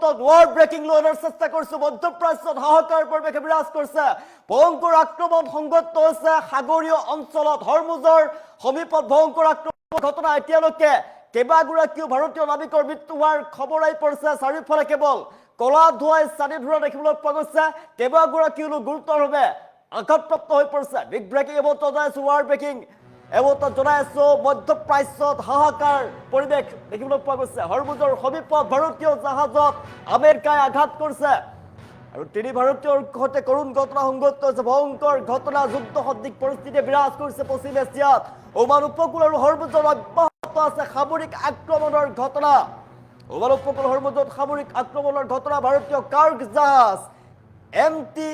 war breaking loader চেষ্টা কৰছে মধ্যপ্ৰাচ্যত হাহাকাৰ পৰিৱেশে বিৰাজ কৰিছে ভয়ংকৰ আক্ৰমণ সংঘটিত হৈছে সাগৰীয় অঞ্চলত হৰমুজৰ সমীপত ভয়ংকৰ আক্ৰমণ ঘটনা এতিয়ালৈকে কেইবাগৰাকীও ভাৰতীয় নাবিকৰ মৃত্যু হোৱাৰ খবৰ আহি পৰিছে চাৰিওফালে কেৱল কলা ধুৱাই চানি ধৰা দেখিবলৈ পোৱা গৈছে কেইবাগৰাকীও লোক গুৰুতৰভাৱে আঘাতপ্ৰাপ্ত হৈ পৰিছে বিগ ব্ৰেকিং এবত জনাইছো ওয়াৰ ব্ৰেকিং এবত জনাইছো মধ্যপ্ৰাচ্যত হাহাকাৰ পৰিৱেশ দেখিবলৈ পোৱা গৈছে হৰমুজৰ সমীপত ভাৰতীয় জাহাজত আমেৰিকাই আঘাত কৰিছে আৰু তিনি ভাৰতীয়ৰ সৈতে কৰুণ ঘটনা সংঘটিত হৈছে ভয়ংকৰ ঘটনা যুদ্ধ সদৃশ পৰিস্থিতি বিৰাজ কৰিছে পশ্চিম এছিয়াত ওমান উপকূল আৰু হৰমুজৰ অব্যাহত আছে সামৰিক আক্ৰমণৰ ঘটনা ওমান উপকূল হৰমুজত সামৰিক আক্ৰমণৰ ঘটনা ভাৰতীয় কাৰ্গ জাহাজ এমটি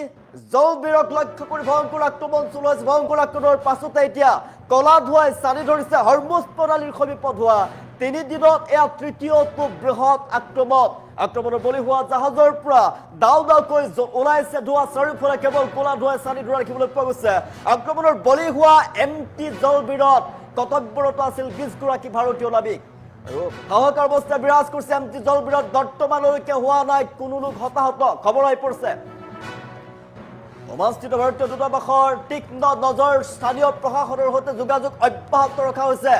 জলবীৰক লক্ষ্য কৰি ভয়ংকৰ আক্ৰমণ চলোৱা হৈছে ভয়ংকৰ আক্ৰমণৰ পাছতে এতিয়া কলা ধুৱাই চানি ধৰিছে হৰমুজ প্ৰণালীৰ সমীপত হোৱা তিনি দিনত এয়া তৃতীয়টো বৃহৎ আক্ৰমণৰ বলি হোৱা জাহাজৰ পৰা দাও দাওকৈ ওলাইছে ধোৱা চাৰিওফালে কেৱল কলা ধুৱাই চানি ধৰা দেখিবলৈ পোৱা গৈছে আক্ৰমণৰ বলি হোৱা এমটি জলবীৰত কৰ্তব্যৰত আছিল 20 গৰাকী ভাৰতীয় নাবিক আৰু হাহাকাৰ অৱস্থা বিৰাজ কৰিছে এমটি জলবীৰত বৰ্তমানলৈকে হোৱা নাই কোনো লোক হতাহত খবৰ আহি পৰিছে ওমানস্থিত ভাৰতীয় দূতাবাসৰ তীক্ষ্ণ নজৰ স্থানীয় প্ৰশাসনৰ সৈতে যোগাযোগ অব্যাহত ৰখা হৈছে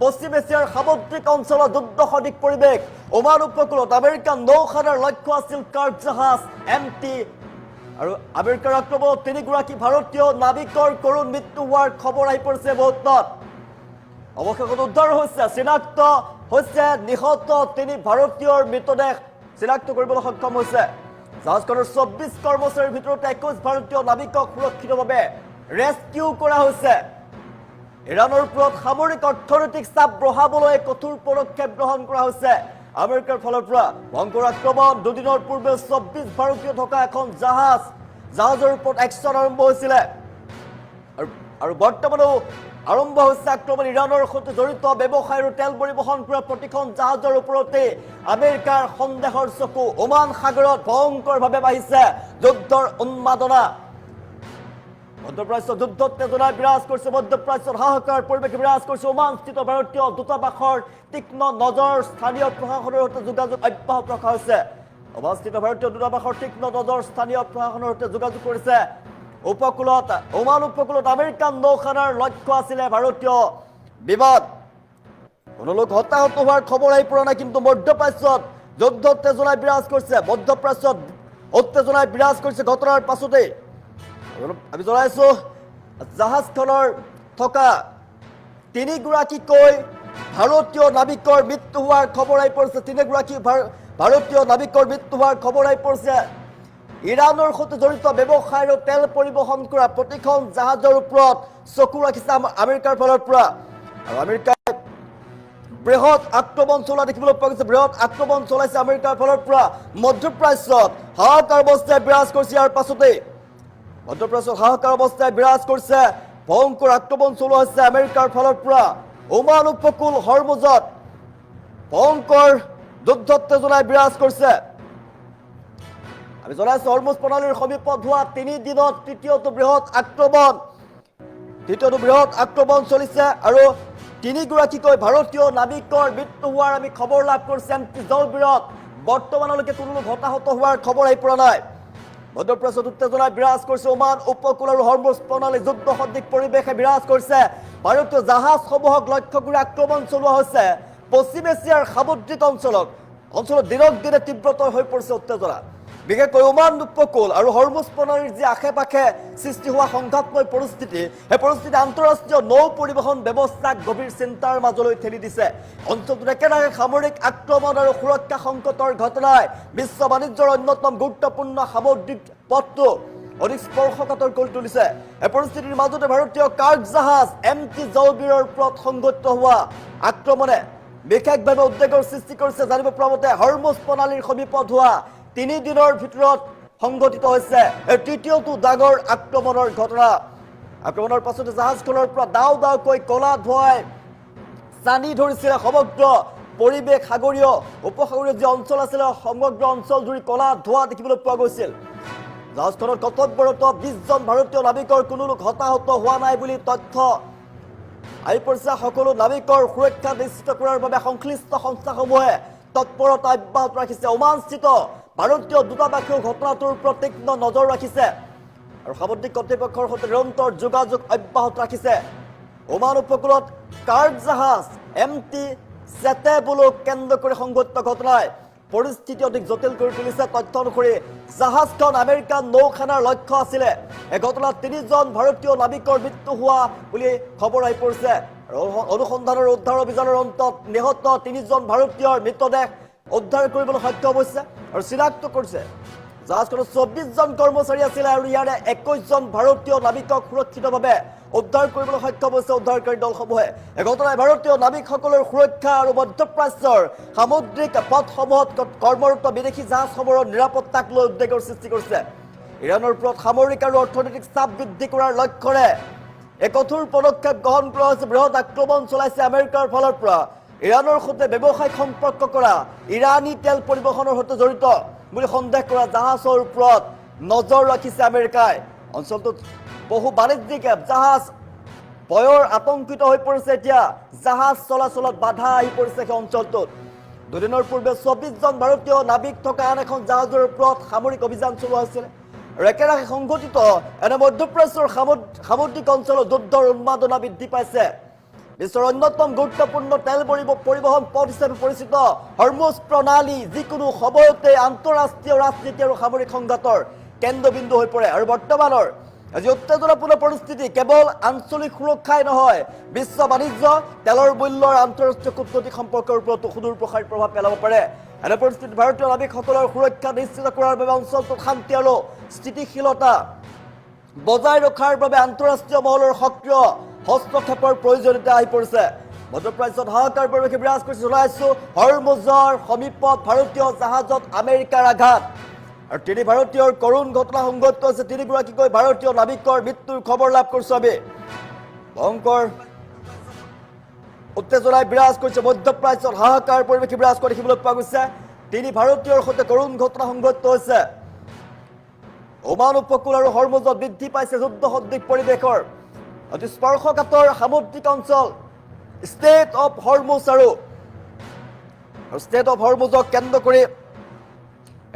পশ্চিম এছিয়াৰ সামুদ্ৰিক অঞ্চলত যুদ্ধ সদৃশ পৰিৱেশ ওমান উপকূলত আমেৰিকান নৌসেনাৰ লক্ষ্য আছিল কাৰ্গ জাহাজ এমটি আৰু আমেৰিকাৰ আক্ৰমণত তিনিগৰাকী ভাৰতীয় নাবিকৰ কৰুণ মৃত্যু হোৱাৰ খবৰ আহি পৰিছে মুহূৰ্তত অৱশেষত উদ্ধাৰ হৈছে চিনাক্ত হৈছে নিহত তিনি ভাৰতীয়ৰ মৃতদেহ চিনাক্ত কৰিবলৈ সক্ষম হৈছে জাহাজখনৰ 24 কৰ্মচাৰীৰ ভিতৰত 21 ভাৰতীয় নাবিকক সুৰক্ষিতভাৱে ৰেস্কিউ কৰা হৈছে ইৰানৰ ওপৰত সামৰিক অৰ্থনৈতিক চাপ বঢ়াবলৈ কঠোৰ পদক্ষেপ গ্ৰহণ কৰা হৈছে আমেৰিকাৰ ফালৰ পৰা ভয়ংকৰ আক্ৰমণ দুদিনৰ পূৰ্বে 24 ভাৰতীয় থকা এখন জাহাজৰ ওপৰত একশ্যন আৰম্ভ হৈছিলে আৰু বৰ্তমানো আৰম্ভ হৈছে আক্ৰমণ ইৰানৰ সৈতে জড়িত ব্যৱসায় আৰু তেল পৰিবহণ কৰা প্ৰতিখন জাহাজৰ ওপৰতে আমেৰিকাৰ সন্দেহৰ চকু ওমান সাগৰত ভয়ংকৰভাৱে বাঢ়িছে যুদ্ধৰ উন্মাদনা মধ্যপ্ৰাচ্য যুদ্ধ উত্তেজনাই বিৰাজ কৰিছে মধ্যপ্ৰাচ্যত হাহাকাৰ পৰিৱেশ বিৰাজ কৰিছে ওমানস্থিত ভাৰতীয় দূতাবাসৰ তীক্ষ্ণ নজৰ স্থানীয় প্ৰশাসনৰ সৈতে যোগাযোগ অব্যাহত ৰখা হৈছে ওমানস্থিত ভাৰতীয় দূতাবাসৰ তীক্ষ্ণ নজৰ স্থানীয় প্ৰশাসনৰ সৈতে যোগাযোগ কৰিছে ওমান উপকূলত আমেৰিকান নৌসেনাৰ লক্ষ্য আছিলে ভাৰতীয় বিমান কোনো লোক হতাহত হোৱাৰ খবৰ আহি পৰা নাই কিন্তু মধ্যপ্ৰাচ্যত যুদ্ধ উত্তেজনাই বিৰাজ কৰিছে ঘটনাৰ পাছতে আমি জনাইছো জাহাজখনৰ থকা তিনিগৰাকীকৈ ভাৰতীয় নাবিকৰ মৃত্যু হোৱাৰ খবৰ আহি পৰিছে তিনিগৰাকী ভাৰতীয় নাবিকৰ মৃত্যু হোৱাৰ খবৰ আহি পৰিছে ইৰানৰ সৈতে জড়িত ব্যৱসায় আৰু তেল পৰিবহণ কৰা প্ৰতিখন জাহাজৰ ওপৰত চকু ৰাখিছে আমেৰিকাৰ ফালৰ পৰা আৰু আমেৰিকাই বৃহৎ আক্ৰমণ চলোৱা দেখিবলৈ পোৱা গৈছে বৃহৎ আক্ৰমণ চলাইছে আমেৰিকাৰ ফালৰ পৰা মধ্যপ্ৰাচ্যত হাহাকাৰ অৱস্থাই বিৰাজ কৰিছে ইয়াৰ পাছতে মধ্যপ্ৰাচ্যত হাহাকাৰ অৱস্থাই বিৰাজ কৰিছে ভয়ংকৰ আক্ৰমণ চলোৱা হৈছে আমেৰিকাৰ ফালৰ পৰা ওমান উপকূল হৰমুজত ভয়ংকৰ যুদ্ধ উত্তেজনাই বিৰাজ কৰিছে আমি জনাইছো হৰমুজ প্ৰণালীৰ সমীপত হোৱা তিনি দিনত তৃতীয়টো বৃহৎ আক্ৰমণ চলিছে আৰু তিনিগৰাকীকৈ ভাৰতীয় নাবিকৰ মৃত্যু হোৱাৰ আমি খবৰ লাভ কৰিছে এমটি জলবীৰত বৰ্তমানলৈকে কোনো লোক হতাহত হোৱাৰ খবৰ আহি পৰা নাই মধ্যপ্ৰাচ্যত উত্তেজনাই বিৰাজ কৰিছে ওমান উপকূল আৰু হৰমুজ প্ৰণালী যুদ্ধ সদৃশ পৰিৱেশে বিৰাজ কৰিছে ভাৰতীয় জাহাজসমূহক লক্ষ্য কৰি আক্ৰমণ চলোৱা হৈছে পশ্চিম এছিয়াৰ সামুদ্ৰিক অঞ্চলত দিনক দিনে তীব্ৰতৰ হৈ পৰিছে উত্তেজনা বিশেষকৈ ওমান উপকূল আৰু হৰমুজ প্ৰণালীৰ যি আশে পাশে সৃষ্টি হোৱা সংঘাতময় পৰিস্থিতি সেই পৰিস্থিতি আন্তঃৰাষ্ট্ৰীয় নৌ পৰিবহণ ব্যৱস্থাক গভীৰ চিন্তাৰ মাজলৈ ঠেলি দিছে অঞ্চলটোত একেৰাহে সামৰিক আক্ৰমণ আৰু সুৰক্ষা সংকটৰ ঘটনাই বিশ্ব বাণিজ্যৰ অন্যতম গুৰুত্বপূৰ্ণ সামুদ্ৰিক পথটো অধিক স্পৰ্শকাতৰ কৰি তুলিছে এই পৰিস্থিতিৰ মাজতে ভাৰতীয় কাৰ্গ জাহাজ এমটি জলবীৰৰ ওপৰত সংঘটিত হোৱা আক্ৰমণে বিশেষভাৱে উদ্বেগৰ সৃষ্টি কৰিছে জানিব পৰা মতে হৰমুজ প্ৰণালীৰ সমীপত হোৱা তিনি দিনৰ ভিতৰত সংঘটিত হৈছে এই তৃতীয়টো ডাঙৰ আক্ৰমণৰ ঘটনা আক্ৰমণৰ পাছতে জাহাজখনৰ পৰা দাও দাওকৈ কলা ধুৱাই চানি ধৰিছিল সমগ্ৰ পৰিৱেশ সাগৰীয় উপসাগৰীয় যি অঞ্চল আছিল সমগ্ৰ অঞ্চল জুৰি কলা ধোঁৱা দেখিবলৈ পোৱা গৈছিল জাহাজখনত কৰ্তব্যৰত 20 জন ভাৰতীয় নাবিকৰ কোনো লোক হতাহত হোৱা নাই বুলি তথ্য আহি পৰিছে সকলো নাবিকৰ সুৰক্ষা নিশ্চিত কৰাৰ বাবে সংশ্লিষ্ট সংস্থাসমূহে তৎপৰতা অব্যাহত ৰাখিছে ওমানস্থিত ভাৰতীয় দূতাবাসেও ঘটনাটোৰ ওপৰত তীক্ষ্ণ নজৰ ৰাখিছে আৰু সামুদ্ৰিক কৰ্তৃপক্ষৰ সৈতে নিৰন্তৰ যোগাযোগ অব্যাহত ৰাখিছে ওমান উপকূলত কাৰ্জাহাজ MT চেটেবুলক কেন্দ্ৰ কৰি সংঘটিত ঘটনায় পৰিস্থিতি অধিক জটিল কৰি তুলিছে তথ্য অনুসৰি জাহাজখন আমেৰিকান নৌসেনাৰ লক্ষ্য আছিলে এই ঘটনাত 3জন ভাৰতীয় নাবিকৰ মৃত্যু হোৱা বুলি খবৰ আহি পৰিছে অনুসন্ধানৰ উদ্ধাৰ অভিযানৰ অন্তত নিহত 3জন ভাৰতীয়ৰ মৃতদেহ উদ্ধাৰ কৰিবলৈ সক্ষম হৈছে আৰু চিনাক্ত কৰিছে জাহাজখনত 24জন কৰ্মচাৰী আছিল আৰু ইয়াৰে 21জন ভাৰতীয় নাবিকক সুৰক্ষিতভাৱে উদ্ধাৰ কৰিবলৈ সক্ষম হৈছে উদ্ধাৰকাৰী দলসমূহে এই ঘটনাই ভাৰতীয় নাবিকসকলৰ সুৰক্ষা আৰু মধ্যপ্ৰাচ্যৰ সামুদ্ৰিক পথসমূহত কৰ্মৰত বিদেশী জাহাজসমূহৰ নিৰাপত্তাক লৈ উদ্বেগৰ সৃষ্টি কৰিছে ইৰাণৰ ওপৰত সামৰিক আৰু অৰ্থনৈতিক চাপ বৃদ্ধি কৰাৰ লক্ষ্যৰে এক কঠোৰ পদক্ষেপ গ্ৰহণ কৰা হৈছে বৃহৎ আক্ৰমণ চলাইছে আমেৰিকাৰ ফালৰ পৰা ইৰাণৰ সৈতে ব্যৱসায়িক সম্পৰ্ক কৰা ইৰাণী তেল পৰিবহণৰ সৈতে জড়িত বুলি সন্দেহ কৰা জাহাজৰ ওপৰত নজৰ ৰাখিছে আমেৰিকাই অঞ্চলটোত বহু বাণিজ্যিক জাহাজ ভয়ৰ আতংকিত হৈ পৰিছে এতিয়া জাহাজ চলাচলত বাধা আহি পৰিছে সেই অঞ্চলটোত দুদিনৰ পূৰ্বে 24জন ভাৰতীয় নাবিক থকা আন এখন জাহাজৰ ওপৰত সামৰিক অভিযান চলোৱা হৈছিল আৰু একেৰাহে সংঘটিত এনে মধ্যপ্ৰাচ্যৰ সামুদ্ৰিক অঞ্চলত যুদ্ধৰ উন্মাদনা বৃদ্ধি পাইছে বিশ্বৰ অন্যতম গুৰুত্বপূৰ্ণ তেল পৰিবহণ পথ হিচাপে পৰিচিত হৰমুজ প্ৰণালী যিকোনো সময়তে আন্তঃৰাষ্ট্ৰীয় ৰাজনীতি আৰু সামৰিক সংঘাতৰ কেন্দ্ৰবিন্দু হৈ পৰে আৰু বৰ্তমানৰ আজি উত্তেজনাপূৰ্ণ পৰিস্থিতি কেৱল আঞ্চলিক সুৰক্ষাই নহয় বিশ্ব বাণিজ্য তেলৰ মূল্যৰ আন্তঃৰাষ্ট্ৰীয় কূটনৈতিক সম্পৰ্কৰ ওপৰতো সুদূৰ প্ৰসাৰী প্ৰভাৱ পেলাব পাৰে এনে পৰিস্থিতিত ভাৰতীয় নাবিকসকলৰ সুৰক্ষা নিশ্চিত কৰাৰ বাবে অঞ্চলটোত শান্তি আৰু স্থিতিশীলতা বজাই ৰখাৰ বাবে আন্তঃৰাষ্ট্ৰীয় মহলৰ সক্ৰিয় হস্তক্ষেপৰ প্ৰয়োজনীয়তা আহি পৰিছে মধ্যপ্ৰাচ্যত হাহাকাৰ পৰিৱেশে বিৰাজ কৰিছে জনাইছো হৰমুজৰ সমীপত ভাৰতীয় জাহাজত আমেৰিকাৰ আঘাত আৰু 3 ভাৰতীয়ৰ কৰুণ ঘটনা সংঘটিত হৈছে 3গৰাকীকৈ ভাৰতীয় নাবিকৰ মৃত্যুৰ খবৰ লাভ কৰিছো আমি ভয়ংকৰ উত্তেজনাই বিৰাজ কৰিছে মধ্যপ্ৰাচ্যত হাহাকাৰ পৰিৱেশে বিৰাজ কৰি দেখিবলৈ পোৱা গৈছে 3 ভাৰতীয়ৰ সৈতে কৰুণ ঘটনা সংঘটিত হৈছে ওমান উপকূল আৰু হৰমুজত বৃদ্ধি পাইছে যুদ্ধ সদৃশ পৰিৱেশৰ অতি স্পৰ্শকাতৰ সামুদ্ৰিক অঞ্চল ষ্টেট অফ হৰমুজ আৰু ষ্টেট অফ হৰমুজক কেন্দ্ৰ কৰি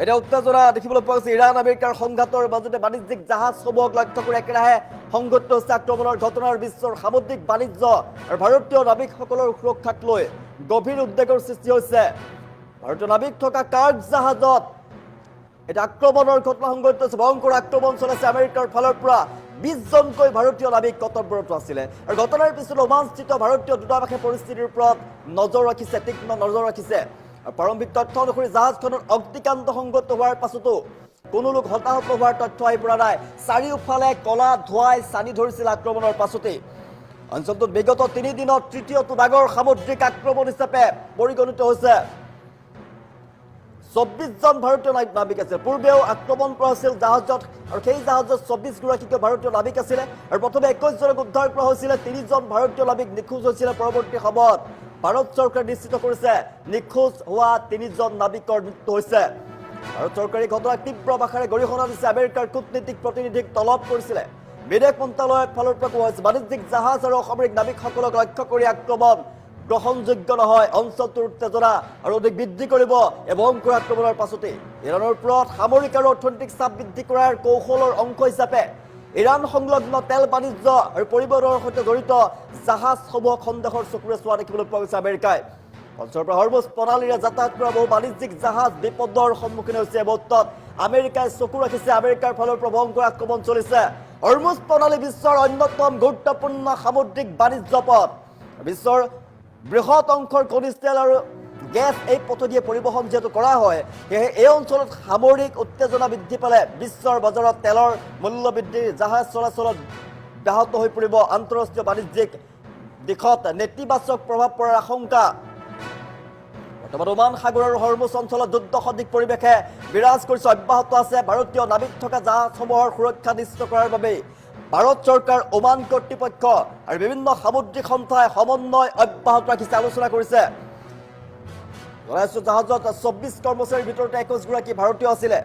এটা উত্তেজনা দেখিবলৈ পোৱা গৈছে ইৰাণ আমেৰিকাৰ সংঘাতৰ মাজতে বাণিজ্যিক জাহাজসমূহক লক্ষ্য কৰি একেৰাহে সংঘটিত হৈছে আক্ৰমণৰ ঘটনাৰ বিশ্বৰ সামুদ্ৰিক বাণিজ্য আৰু ভাৰতীয় নাবিকসকলৰ সুৰক্ষাক লৈ গভীৰ উদ্বেগৰ সৃষ্টি হৈছে ভাৰতীয় নাবিক থকা কাৰ্গ জাহাজত এটা আক্ৰমণৰ ঘটনা সংঘটিত হৈছে ভয়ংকৰ আক্ৰমণ চলাইছে আমেৰিকাৰ ফালৰ পৰা 20জনকৈ ভাৰতীয় নাবিক কৰ্তব্যৰত আছিলে আৰু ঘটনাৰ পিছত ওমানস্থিত ভাৰতীয় দূতাবাসে পৰিস্থিতিৰ ওপৰত নজৰ ৰাখিছে তীক্ষ্ণ নজৰ ৰাখিছে আৰু প্ৰাৰম্ভিক তথ্য অনুসৰি জাহাজখনৰ অগ্নিকাণ্ড সংঘটিত হোৱাৰ পাছতো কোনো লোক হতাহত হোৱাৰ তথ্য আহি পৰা নাই চাৰিওফালে কলা ধোঁৱাই চানি ধৰিছিল আক্ৰমণৰ পাছতেই অঞ্চলটোত বিগত 3 দিনত তৃতীয়টো ডাঙৰ সামুদ্ৰিক আক্ৰমণ হিচাপে পৰিগণিত হৈছে 24জন ভাৰতীয় নাবিক আছিল পূৰ্বেও আক্ৰমণ কৰা হৈছিল জাহাজত আৰু সেই জাহাজত 24গৰাকীকৈ ভাৰতীয় নাবিক আছিলে আৰু প্ৰথমে 21জনক উদ্ধাৰ কৰা হৈছিলে 3জন ভাৰতীয় নাবিক নিখোজ হৈছিলে পৰৱৰ্তী সময়ত ভাৰত চৰকাৰে নিশ্চিত কৰিছে নিখোজ হোৱা 3জন নাবিকৰ মৃত্যু হৈছে ভাৰত চৰকাৰে ঘটনাক তীব্ৰ ভাষাৰে গৰিহণা দিছে আমেৰিকাৰ কূটনীতিক প্ৰতিনিধিক তলব কৰিছিলে বিদেশ মন্ত্ৰালয়ৰ ফালৰ পৰা কোৱা হৈছে বাণিজ্যিক জাহাজ আৰু অসামৰিক নাবিকসকলক লক্ষ্য কৰি আক্ৰমণ গ্ৰহণযোগ্য নহয় অঞ্চলটোৰ উত্তেজনা আৰু অধিক বৃদ্ধি কৰিব এই ভয়ংকৰ আক্ৰমণৰ পাছতেই ইৰাণৰ ওপৰত সামৰিক আৰু অৰ্থনৈতিক চাপ বৃদ্ধি কৰাৰ কৌশলৰ অংশ হিচাপে ইৰাণ সংলগ্ন তেল বাণিজ্য আৰু পৰিবহণৰ সৈতে জড়িত জাহাজসমূহক সন্দেহৰ চকুৰে চোৱা দেখিবলৈ পোৱা গৈছে আমেৰিকাই অঞ্চলৰ পৰা হৰমুজ প্ৰণালীৰে যাতায়াত কৰা বহু বাণিজ্যিক জাহাজ বিপদৰ সন্মুখীন হৈছে মুহূৰ্তত আমেৰিকাই চকু ৰাখিছে আমেৰিকাৰ ফালৰ পৰা ভয়ংকৰ আক্ৰমণ চলিছে হৰমুজ প্ৰণালী বিশ্বৰ অন্যতম গুৰুত্বপূৰ্ণ সামুদ্ৰিক বাণিজ্য পথ বিশ্বৰ বৃহৎ অংশৰ খনিজ তেল আৰু গেছ এই পথদিয়ে পৰিবহণ যেহেতু কৰা হয় সেয়ে এই অঞ্চলত সামৰিক উত্তেজনা বৃদ্ধি পালে বিশ্বৰ বজাৰত তেলৰ মূল্য বৃদ্ধি জাহাজ চলাচলত ব্যাহত হৈ পৰিব আন্তঃৰাষ্ট্ৰীয় বাণিজ্যিক দিশত নেতিবাচক প্ৰভাৱ পৰাৰ আশংকা বৰ্তমান ওমান সাগৰ আৰু হৰমুজ অঞ্চলত যুদ্ধ সদৃশ পৰিৱেশে বিৰাজ কৰিছে অব্যাহত আছে ভাৰতীয় নাবিক থকা জাহাজসমূহৰ সুৰক্ষা নিশ্চিত কৰাৰ বাবে ভাৰত চৰকাৰ ওমান কৰ্তৃপক্ষ আৰু বিভিন্ন সামুদ্ৰিক সন্থাই সমন্বয় অব্যাহত ৰাখিছে আলোচনা কৰিছে জাহাজত 24 কৰ্মচাৰীৰ ভিতৰত 21গৰাকী ভাৰতীয় আছিলে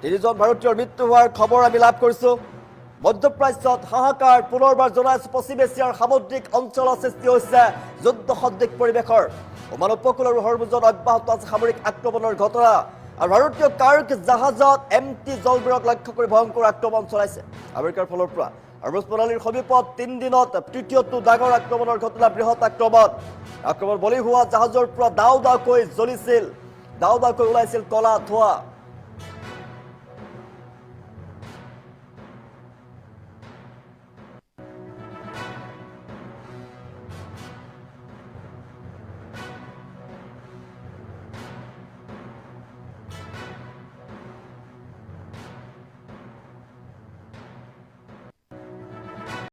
3জন ভাৰতীয়ৰ মৃত্যু হোৱাৰ খবৰ আমি লাভ কৰিছো মধ্যপ্ৰাচ্যত হাহাকাৰ পুনৰবাৰ জনাইছো পশ্চিম এছিয়াৰ সামুদ্ৰিক অঞ্চলৰ সৃষ্টি হৈছে যুদ্ধ সদৃশ পৰিৱেশৰ ওমান উপকূল আৰু হৰমুজত অব্যাহত আছে সামৰিক আক্ৰমণৰ ঘটনা আৰু ভাৰতীয় কাৰ্ক জাহাজত এমটি জলবিৰক লক্ষ্য কৰি ভয়ংকৰ আক্ৰমণ চলাইছে আমেৰিকাৰ ফালৰ পৰা হৰমুজ প্ৰণালীৰ সমীপত 3 দিনত তৃতীয়টো ডাঙৰ আক্ৰমণৰ ঘটনা বৃহৎ আক্ৰমণ বলি হোৱা জাহাজৰ পৰা দাও দাওকৈ জ্বলিছিল দাও দাওকৈ ওলাইছিল কলা ধোঁৱা